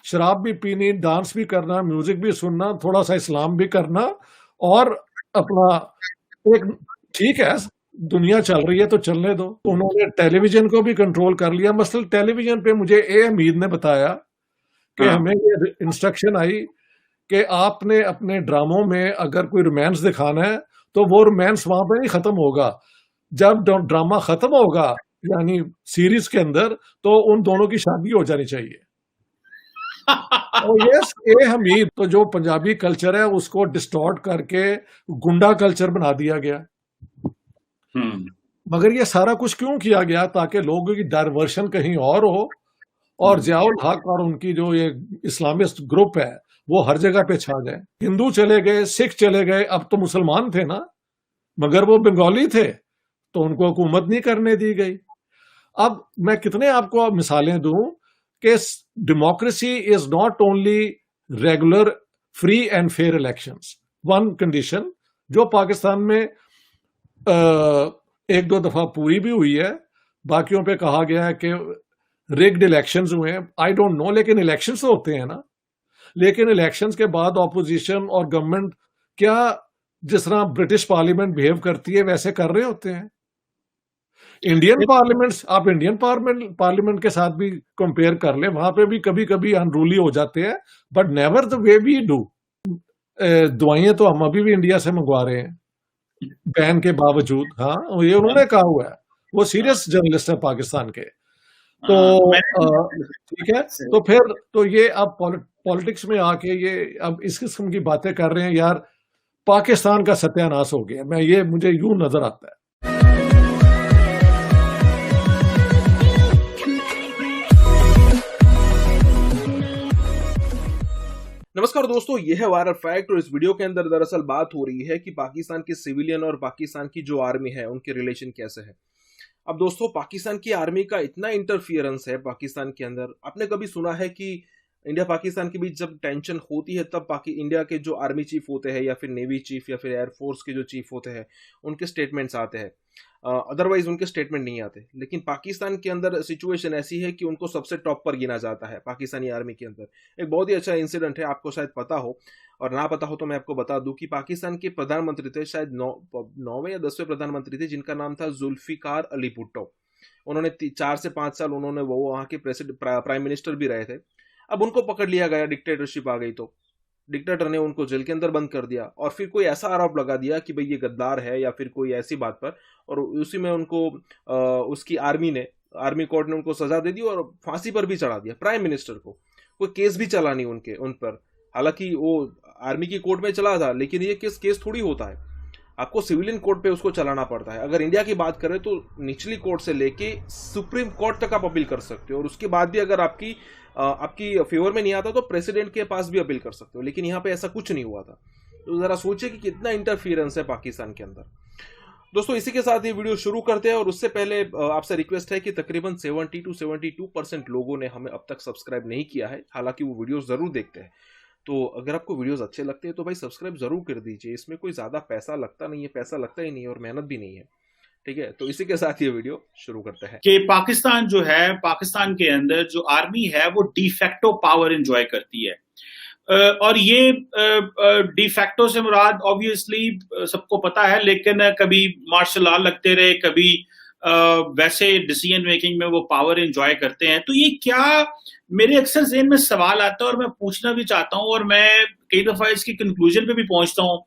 शराब भी पीनी, डांस भी करना, म्यूजिक भी सुनना, थोड़ा सा इस्लाम भी करना, और अपना एक, ठीक है दुनिया चल रही है तो चलने दो। उन्होंने टेलीविजन को भी कंट्रोल कर लिया। मसलन टेलीविजन पे मुझे ए हमीद ने बताया कि हाँ। हमें ये इंस्ट्रक्शन आई कि आपने अपने ड्रामों में अगर कोई रोमांस दिखाना है तो वो रोमांस वहां पे नहीं खत्म होगा। जब ड्रामा खत्म होगा यानी सीरीज के अंदर, तो उन दोनों की शादी हो जानी चाहिए। और यस, ए हमीद तो जो पंजाबी कल्चर है उसको डिस्टॉर्ट करके गुंडा कल्चर बना दिया गया। मगर ये सारा कुछ क्यों किया गया? ताकि लोगों की डाइवर्शन कहीं और हो, और जियाउल हक और उनकी जो ये इस्लामिस्ट ग्रुप है वो हर जगह पे छा जाए। हिंदू चले गए, सिख चले गए, अब तो मुसलमान थे ना, मगर वो बंगाली थे तो उनको हुकूमत नहीं करने दी गई। अब मैं कितने आपको मिसालें दूं कि democracy is not only regular free and fair elections. One condition जो पाकिस्तान में एक दो दफा पूरी भी हुई है, बाकियों पे कहा गया है कि रिग्ड इलेक्शंस हुए हैं, आई डोंट नो, लेकिन इलेक्शंस तो होते हैं ना। लेकिन इलेक्शंस के बाद ऑपोजिशन और गवर्नमेंट क्या जिस तरह ब्रिटिश पार्लियामेंट बिहेव करती है वैसे कर रहे होते हैं। इंडियन पार्लियामेंट, आप इंडियन पार्लियामेंट के साथ भी कंपेयर कर ले, वहां पे भी कभी कभी अनरूली हो जाते हैं, but never the way we do. दवाइयां तो हम अभी भी इंडिया से मंगवा रहे हैं बैन के बावजूद। हाँ, ये उन्होंने कहा हुआ है, वो सीरियस जर्नलिस्ट है पाकिस्तान के। तो ठीक है, तो फिर तो ये अब पॉलिटिक्स में आके ये अब इस किस्म की बातें कर रहे हैं यार, पाकिस्तान का सत्यानाश हो गया। मैं ये मुझे यूं नजर आता है। नमस्कार दोस्तों, यह है वायरल फैक्ट और इस वीडियो के अंदर दरअसल बात हो रही है कि पाकिस्तान के सिविलियन और पाकिस्तान की जो आर्मी है उनके रिलेशन कैसे है। अब दोस्तों, पाकिस्तान की आर्मी का इतना इंटरफियरेंस है पाकिस्तान के अंदर। आपने कभी सुना है कि इंडिया पाकिस्तान के बीच जब टेंशन होती है तब इंडिया के जो आर्मी चीफ होते हैं या फिर नेवी चीफ या फिर एयरफोर्स के जो चीफ होते हैं उनके स्टेटमेंट्स आते हैं, अदरवाइज उनके स्टेटमेंट नहीं आते। लेकिन पाकिस्तान के अंदर सिचुएशन ऐसी है कि उनको सबसे टॉप पर गिना जाता है पाकिस्तानी आर्मी के अंदर। एक बहुत ही अच्छा इंसिडेंट है, आपको शायद पता हो, और ना पता हो तो मैं आपको बता दूं कि पाकिस्तान के प्रधानमंत्री थे, शायद 9वें या 10वें प्रधानमंत्री थे, जिनका नाम था जुल्फिकार अली भुट्टो। उन्होंने 4 से 5 साल उन्होंने वो वहां के प्राइम मिनिस्टर भी रहे थे। अब उनको पकड़ लिया गया, डिक्टेटरशिप आ गई तो डिक्टेटर ने उनको जेल के अंदर बंद कर दिया, और फिर कोई ऐसा आरोप लगा दिया कि भाई ये गद्दार है या फिर कोई ऐसी बात पर, और उसी में उनको उसकी आर्मी कोर्ट ने उनको सजा दे दी और फांसी पर भी चढ़ा दिया प्राइम मिनिस्टर को। कोई केस भी चला नहीं उन पर, हालांकि वो आर्मी की कोर्ट में चला था, लेकिन ये केस थोड़ी होता है, आपको सिविलियन कोर्ट पे उसको चलाना पड़ता है। अगर इंडिया की बात करें तो निचली कोर्ट से लेके सुप्रीम कोर्ट तक आप अपील कर सकते हो, और उसके बाद भी अगर आपकी फेवर में नहीं आता तो प्रेसिडेंट के पास भी अपील कर सकते हो। लेकिन यहाँ पे ऐसा कुछ नहीं हुआ था। तो जरा सोचिए कि कितना इंटरफियरेंस है पाकिस्तान के अंदर। दोस्तों, इसी के साथ ये वीडियो शुरू करते हैं, और उससे पहले आपसे रिक्वेस्ट है कि तकरीबन 70 to 72% लोगों ने हमें अब तक सब्सक्राइब नहीं किया है, हालांकि वो वीडियोस जरूर देखते हैं। तो अगर आपको वीडियोस अच्छे लगते हैं तो भाई सब्सक्राइब जरूर कर दीजिए, इसमें कोई ज्यादा पैसा लगता नहीं है, पैसा लगता ही नहीं है और मेहनत भी नहीं है। ठीक है, तो इसी के साथ ये वीडियो शुरू करते हैं कि पाकिस्तान जो है, पाकिस्तान के अंदर जो आर्मी है वो डिफेक्टो पावर एंजॉय करती है, और ये डिफेक्टो से मुराद ऑब्वियसली सबको पता है, लेकिन कभी मार्शल लॉ लगते रहे, कभी वैसे डिसीजन मेकिंग में वो पावर एंजॉय करते हैं। तो ये क्या, मेरे अक्सर ज़हन में सवाल आता है और मैं पूछना भी चाहता हूं, और मैं कई दफा इसकी कंक्लूजन पे भी पहुंचता हूं,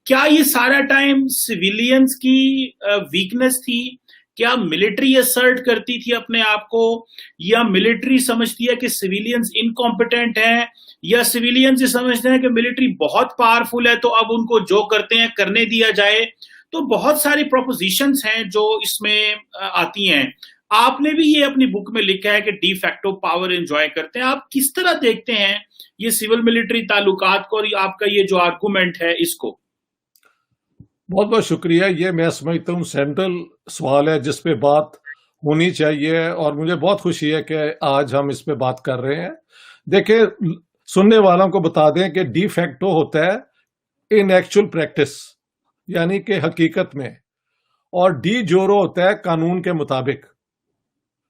क्या ये सारा टाइम सिविलियंस की वीकनेस थी? क्या मिलिट्री असर्ट करती थी अपने आप को, या मिलिट्री समझती है कि सिविलियंस इनकॉम्पिटेंट हैं, या सिविलियंस ये समझते हैं कि मिलिट्री बहुत पावरफुल है तो अब उनको जो करते हैं करने दिया जाए? तो बहुत सारी प्रोपोजिशंस हैं जो इसमें आती हैं। आपने भी ये अपनी बुक में लिखा है कि डी फैक्टो पावर एंजॉय करते हैं। आप किस तरह देखते हैं ये सिविल मिलिट्री ताल्लुकात को, और आपका ये जो आर्गूमेंट है इसको? बहुत बहुत शुक्रिया। ये मैं समझता हूँ सेंट्रल सवाल है जिस पे बात होनी चाहिए, और मुझे बहुत खुशी है कि आज हम इस पे बात कर रहे हैं। देखिए, सुनने वालों को बता दें कि डी फैक्टो होता है इन एक्चुअल प्रैक्टिस, यानी कि हकीकत में, और डी जोरो होता है कानून के मुताबिक,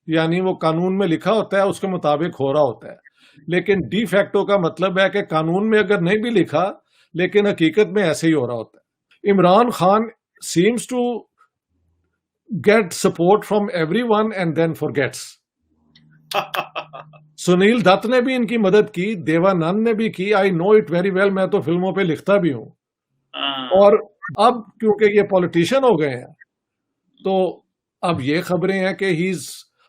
यानी वो कानून में लिखा होता है उसके मुताबिक हो रहा होता है। लेकिन डी फैक्टो का मतलब है कि कानून में अगर नहीं भी लिखा, लेकिन हकीकत में ऐसे ही हो रहा होता है। Imran Khan seems to get support from everyone and then forgets. Sunil Dutt ने भी इनकी मदद की, देवानंद ने भी की, I know it very well, मैं तो फिल्मों पे लिखता भी हूं। और अब क्योंकि ये पॉलिटिशियन हो गए हैं, तो अब ये खबरें हैं कि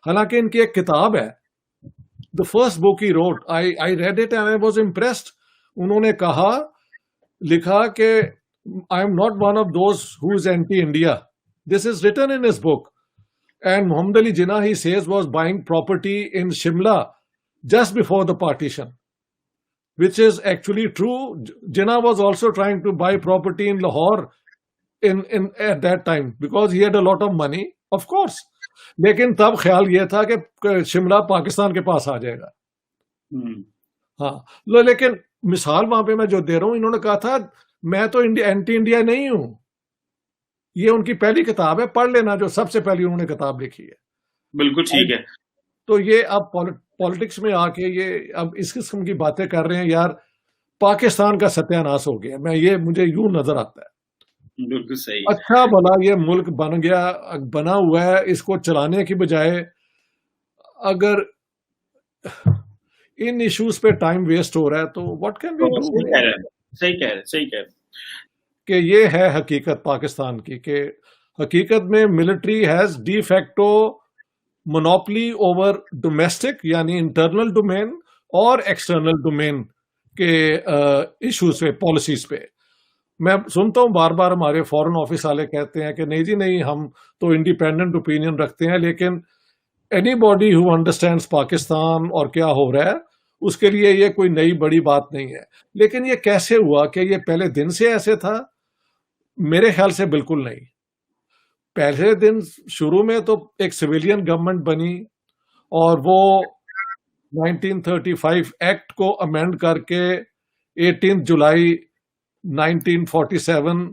हालांकि इनकी एक किताब है, the first book he wrote, I read it and I was impressed. उन्होंने लिखा कि I am not one of those who is anti India, this is written in his book. And Muhammad Ali Jinnah, he says, was buying property in Shimla just before the partition, which is actually true. Jinnah was also trying to buy property in Lahore at that time because he had a lot of money, of course. लेकिन तब ख्याल ये था कि शिमला पाकिस्तान के पास आ जाएगा। हाँ, लेकिन मिसाल वहां पे मैं जो दे रहा हूं, इन्होंने कहा था मैं तो एंटी इंडिया नहीं हूं। ये उनकी पहली किताब है, पढ़ लेना, जो सबसे पहली उन्होंने किताब लिखी है। बिल्कुल ठीक है। तो ये अब पॉलिटिक्स में आके ये अब इस किस्म की बातें कर रहे हैं, यार पाकिस्तान का सत्यानाश हो गया, मुझे यूं नजर आता है। बिल्कुल सही। अच्छा भला ये मुल्क बना हुआ है, इसको चलाने की बजाय अगर इन इश्यूज पे टाइम वेस्ट हो रहा है तो व्हाट कैन वी डू? सही कह रहे कि ये है हकीकत पाकिस्तान की, कि हकीकत में military has de facto monopoly over domestic यानी इंटरनल डोमेन और एक्सटर्नल डोमेन के इश्यूज पे, पॉलिसीज पे। मैं सुनता हूं बार बार हमारे फॉरेन ऑफिस वाले कहते हैं कि नहीं जी नहीं, हम तो इंडिपेंडेंट ओपिनियन रखते हैं, लेकिन एनीबॉडी हु अंडरस्टैंड्स पाकिस्तान और क्या हो रहा है उसके लिए ये कोई नई बड़ी बात नहीं है। लेकिन ये कैसे हुआ कि ये पहले दिन से ऐसे था? मेरे ख्याल से बिल्कुल नहीं। पहले दिन शुरू में तो एक सिविलियन गवर्नमेंट बनी और वो 1935 एक्ट को अमेंड करके 18 जुलाई 1947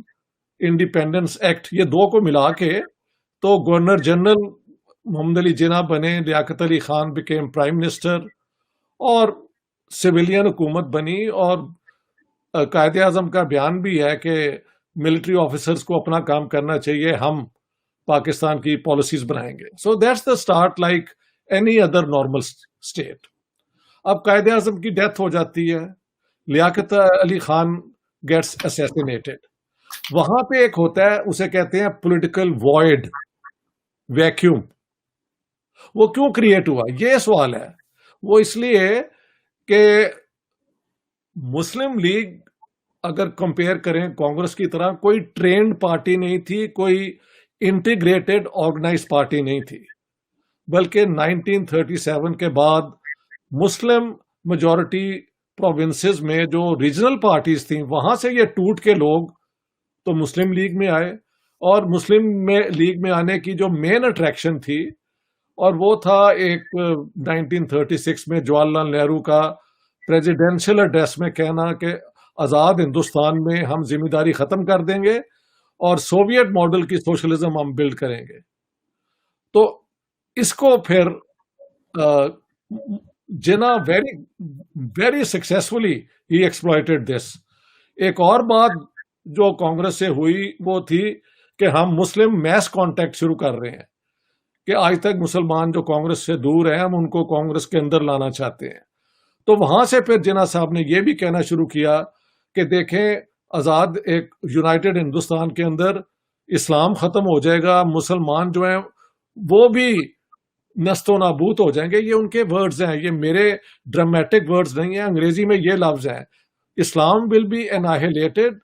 इंडिपेंडेंस एक्ट, ये दो को मिला के तो गवर्नर जनरल मोहम्मद अली जिन्ना बने, Liaquat Ali Khan became prime minister और सिविलियन हुकूमत बनी। और कायदे आजम का बयान भी है कि मिलिट्री ऑफिसर्स को अपना काम करना चाहिए, हम पाकिस्तान की पॉलिसीज बनाएंगे। So that's the start, like any other normal state. अब कायदे आजम की डेथ हो जाती है, लियाकत अली खान गेट्स असैसिनेटेड। वहां पे एक होता है, उसे कहते हैं पॉलिटिकल वॉइड, वैक्यूम। वो क्यों क्रिएट हुआ, ये सवाल है। वो इसलिए कि मुस्लिम लीग अगर कंपेयर करें कांग्रेस की तरह, कोई ट्रेंड पार्टी नहीं थी, कोई इंटीग्रेटेड ऑर्गेनाइज पार्टी नहीं थी, बल्कि 1937 के बाद मुस्लिम मेजॉरिटी प्रोविंसेस में जो रीजनल पार्टीज थी, वहां से ये टूट के लोग तो मुस्लिम लीग में आए। और मुस्लिम लीग में आने की जो मेन अट्रैक्शन थी, और वो था एक 1936 में जवाहरलाल नेहरू का प्रेसिडेंशियल एड्रेस में कहना कि आजाद हिंदुस्तान में हम जिम्मेदारी खत्म कर देंगे और सोवियत मॉडल की सोशलिज्म हम बिल्ड करेंगे। तो इसको फिर जिन्ना वेरी सक्सेसफुली ही एक्सप्लॉइटेड दिस। एक और बात जो कांग्रेस से हुई वो थी कि हम मुस्लिम मैस कॉन्टैक्ट शुरू कर रहे हैं, कि आज तक मुसलमान जो कांग्रेस से दूर हैं हम उनको कांग्रेस के अंदर लाना चाहते हैं। तो वहां से फिर जिन्ना साहब ने यह भी कहना शुरू किया कि देखें, आजाद एक यूनाइटेड हिंदुस्तान के अंदर इस्लाम खत्म हो जाएगा, मुसलमान जो हैं वो भी नस्तो नाबूद हो जाएंगे। ये उनके वर्ड्स हैं, ये मेरे ड्रामेटिक वर्ड्स नहीं है, अंग्रेजी में ये लफ्ज हैं, Islam will be annihilated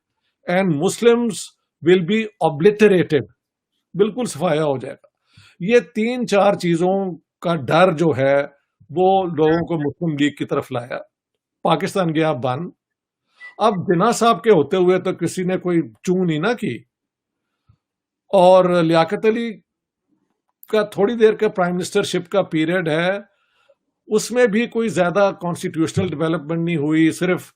and Muslims will be obliterated, बिल्कुल सफाया हो जाएगा। ये 3-4 चीजों का डर जो है वो लोगों को मुस्लिम लीग की तरफ लाया। पाकिस्तान गया बंद। अब जिन्ना साहब के होते हुए तो किसी ने कोई चूं नहीं ना की, और लियाकत अली का थोड़ी देर का प्राइम मिनिस्टरशिप का पीरियड है, उसमें भी कोई ज्यादा कॉन्स्टिट्यूशनल डेवलपमेंट नहीं हुई, सिर्फ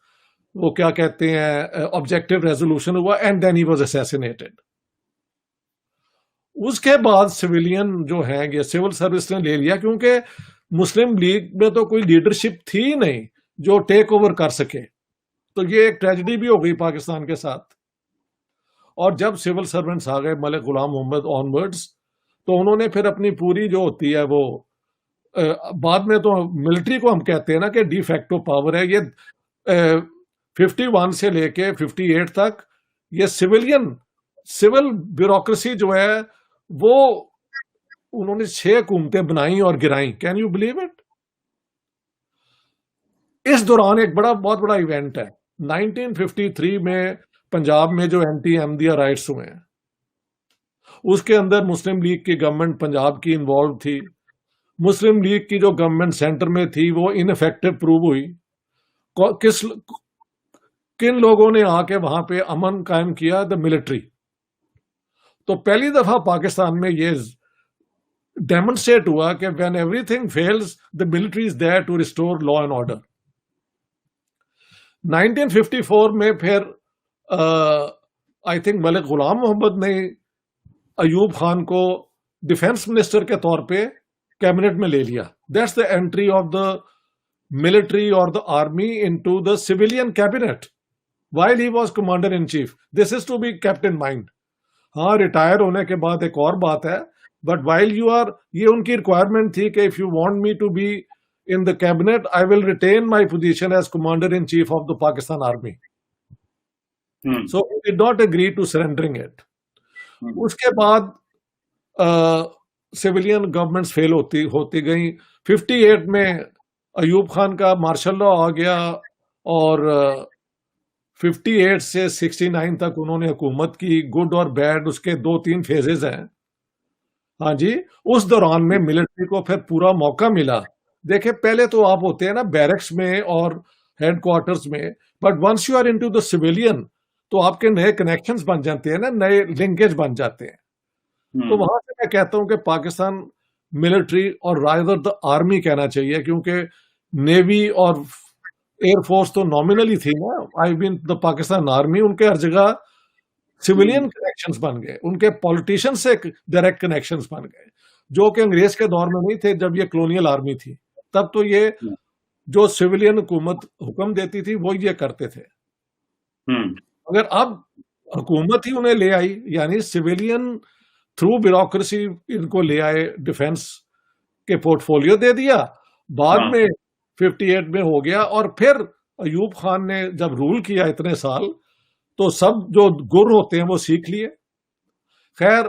वो क्या कहते हैं ऑब्जेक्टिव रेजोल्यूशन हुआ and then he was assassinated. उसके बाद सिविलियन जो है ये सिविल सर्विस ने ले लिया, क्योंकि मुस्लिम लीग में तो कोई लीडरशिप थी ही नहीं जो टेक ओवर कर सके। तो ये एक ट्रेजेडी भी हो गई पाकिस्तान के साथ। और जब सिविल सर्वेंट्स आ गए मलिक गुलाम मोहम्मद ऑनवर्ड्स, तो उन्होंने फिर अपनी पूरी जो होती है वो बाद में तो मिलिट्री को हम कहते हैं ना कि डी फैक्टो पावर है, ये 51 से लेके 58 तक ये सिविल ब्यूरोक्रेसी जो है वो उन्होंने 6 हुकूमतें बनाई और गिराई। Can you believe it? इस दौरान एक बहुत बड़ा इवेंट है 1953 में पंजाब में जो एंटी अहमदिया राइट्स हुए हैं, उसके अंदर मुस्लिम लीग की गवर्नमेंट पंजाब की इन्वॉल्व थी। मुस्लिम लीग की जो गवर्नमेंट सेंटर में थी वो इनफेक्टिव प्रूव हुई। किन लोगों ने आके वहां पे अमन कायम किया? The military. तो पहली दफा पाकिस्तान में ये डेमोन्स्ट्रेट हुआ कि when everything fails the military is there to restore law and order. 1954 में फिर आई थिंक मलिक गुलाम मोहम्मद ने अयूब खान को डिफेंस मिनिस्टर के तौर पे कैबिनेट में ले लिया। That's the entry of the military और the army into the civilian cabinet while he was commander in chief. This is to be kept in mind. हाँ, रिटायर होने के बाद एक और बात है, बट व्हाइल यू आर, ये उनकी रिक्वायरमेंट थी कि if you want me to be in the cabinet, I will retain my position as commander-in-chief of the Pakistan Army. So he did not agree to surrendering it. उसके बाद civilian governments fail होती गई। 58 में अयूब खान का martial law आ गया और 58 से 69 तक उन्होंने हुकूमत की, गुड और बैड, उसके 2-3 फेजेस हैं। हाँ जी, उस दौरान में मिलिट्री को फिर पूरा मौका मिला। देखिए, पहले तो आप होते हैं ना बैरक्स में और हेडक्वार्टर्स में, but once you are into the civilian तो आपके नए कनेक्शंस बन जाते हैं ना, नए लिंकेज बन जाते हैं। तो वहां से मैं कहता हूं कि पाकिस्तान मिलिट्री और रादर द आर्मी कहना चाहिए, क्योंकि नेवी और एयरफोर्स तो नॉमिनली थी ना। I mean the Pakistan army, उनके हर जगह सिविलियन कनेक्शंस बन गए, उनके पॉलिटिशियन से डायरेक्ट कनेक्शंस बन गए, जो कि अंग्रेज के दौर में नहीं थे जब ये कॉलोनियल आर्मी थी। तब तो ये जो सिविलियन हुकूमत हुक्म देती थी वो ये करते थे। अगर अब हुकूमत ही उन्हें ले आई, यानी सिविलियन थ्रू ब्यूरोक्रेसी इनको ले आए, डिफेंस के पोर्टफोलियो दे दिया, बाद में 58 में हो गया। और फिर अयूब खान ने जब रूल किया इतने साल, तो सब जो गुर होते हैं वो सीख लिए। खैर,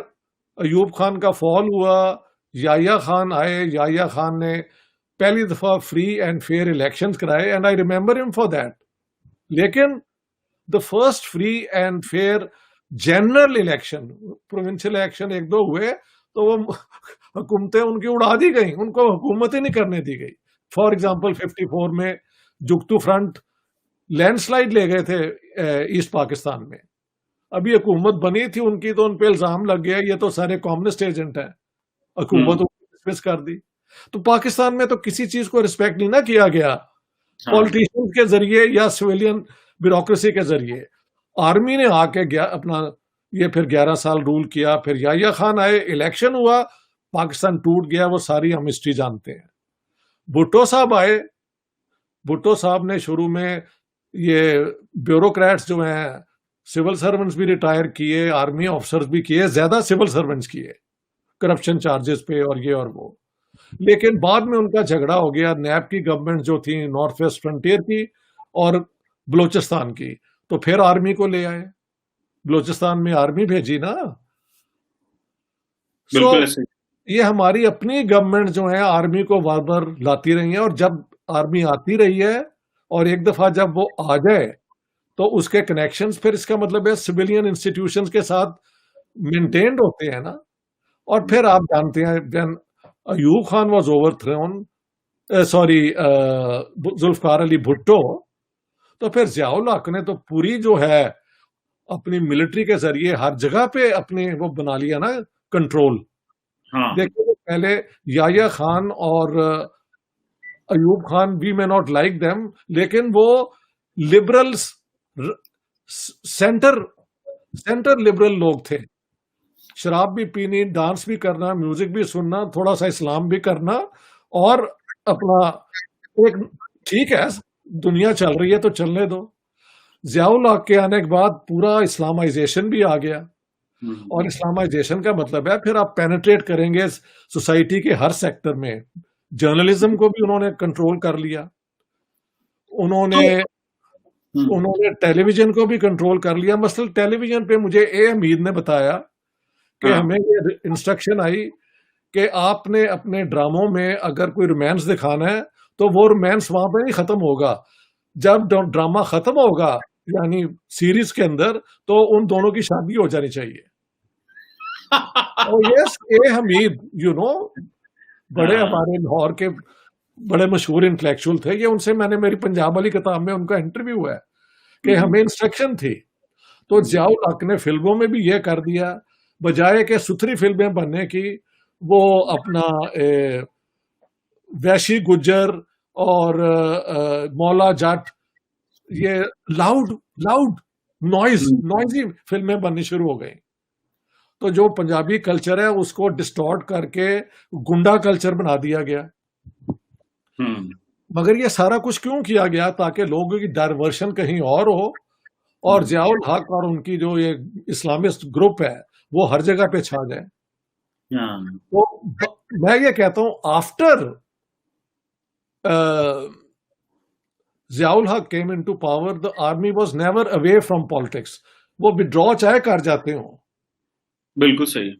अयूब खान का फॉल हुआ, याया खान आए। याया खान ने पहली दफा फ्री एंड फेयर इलेक्शंस कराए, and I remember him for that. लेकिन the first free and fair general election, provincial election 1-2 हुए, तो वो हुकूमतें उनकी उड़ा दी गई, उनको हुकूमत ही नहीं करने दी गई। फॉर एग्जाम्पल 54 में जुगतू फ्रंट लैंडस्लाइड ले गए थे ईस्ट पाकिस्तान में। अभी हुकूमत बनी थी उनकी, तो उन पे इल्जाम लग गया ये तो सारे कम्युनिस्ट एजेंट हैं, हुकूमत डिसमिस कर दी। तो पाकिस्तान में तो किसी चीज को रिस्पेक्ट नहीं ना किया गया, पॉलिटिशियंस के जरिए या सिविलियन ब्यूरोक्रेसी के जरिए। आर्मी ने आके अपना ये फिर 11 साल रूल किया। फिर याया खान आए, इलेक्शन हुआ, पाकिस्तान टूट गया, वो सारी हम हिस्ट्री जानते हैं। भुट्टो साहब आए, भुट्टो साहब ने शुरू में ये ब्यूरोक्रेट्स जो हैं, सिविल सर्वेंट्स भी रिटायर किए, आर्मी ऑफिसर्स भी किए, ज्यादा सिविल सर्वेंट्स किए करप्शन चार्जेस पे और ये और वो। लेकिन बाद में उनका झगड़ा हो गया नैब की गवर्नमेंट जो थी नॉर्थ वेस्ट फ्रंटियर की और बलूचिस्तान की, तो फिर आर्मी को ले आए, बलूचिस्तान में आर्मी भेजी ना। ये हमारी अपनी गवर्नमेंट जो है आर्मी को बार बार लाती रही है, और जब आर्मी आती रही है और एक दफा जब वो आ जाए तो उसके कनेक्शंस, फिर इसका मतलब है सिविलियन इंस्टीट्यूशंस के साथ मेंटेन्ड होते हैं ना। और फिर आप जानते हैं when Ayub Khan was overthrown, Zulfikar Ali Bhutto, तो फिर जियाउल हक ने तो पूरी जो है अपनी मिलिट्री के जरिए हर जगह पे अपने वो बना लिया ना कंट्रोल। देखिए, पहले याया खान और Ayub Khan, we may not like them, लेकिन वो लिबरल्स, सेंटर लिबरल लोग थे। शराब भी पीनी, डांस भी करना, म्यूजिक भी सुनना, थोड़ा सा इस्लाम भी करना, और अपना एक, ठीक है दुनिया चल रही है तो चलने दो। जियाउल हक के आने के बाद पूरा इस्लामाइजेशन भी आ गया, और इस्लामाइजेशन का मतलब है फिर आप पेनिट्रेट करेंगे सोसाइटी के हर सेक्टर में। जर्नलिज्म को भी उन्होंने कंट्रोल कर लिया, उन्होंने उन्होंने टेलीविजन को भी कंट्रोल कर लिया। मसलन टेलीविजन पे मुझे ए हमीद ने बताया कि हाँ। हमें ये इंस्ट्रक्शन आई कि आपने अपने ड्रामों में अगर कोई रोमांस दिखाना है तो वो रोमांस वहां पे नहीं खत्म होगा, जब ड्रामा खत्म होगा यानी सीरीज के अंदर तो उन दोनों की शादी हो जानी चाहिए। और यस, ए हमीद बड़े हाँ। हमारे लाहौर के बड़े मशहूर इंटेलेक्चुअल थे, ये उनसे मैंने मेरी पंजाब वाली किताब में उनका इंटरव्यू है कि हमें इंस्ट्रक्शन थी। तो जियाउल हक ने फिल्मों में भी ये कर दिया, बजाय के सुथरी फिल्में बनने की वो अपना वैशी गुज्जर और मौला जट, ये लाउड लाउड नॉइजी फिल्में बननी शुरू हो गई। तो जो पंजाबी कल्चर है उसको डिस्टॉर्ट करके गुंडा कल्चर बना दिया गया। मगर ये सारा कुछ क्यों किया गया? ताकि लोगों की डाइवर्शन कहीं और हो, और जियाउल हक और उनकी जो ये इस्लामिस्ट ग्रुप है वो हर जगह पे छा जाए। तो मैं ये कहता हूं आफ्टर जियाउल हक came into power the army was never away from politics. वो विड्रॉ चाहे कर जाते हो। बिल्कुल सही।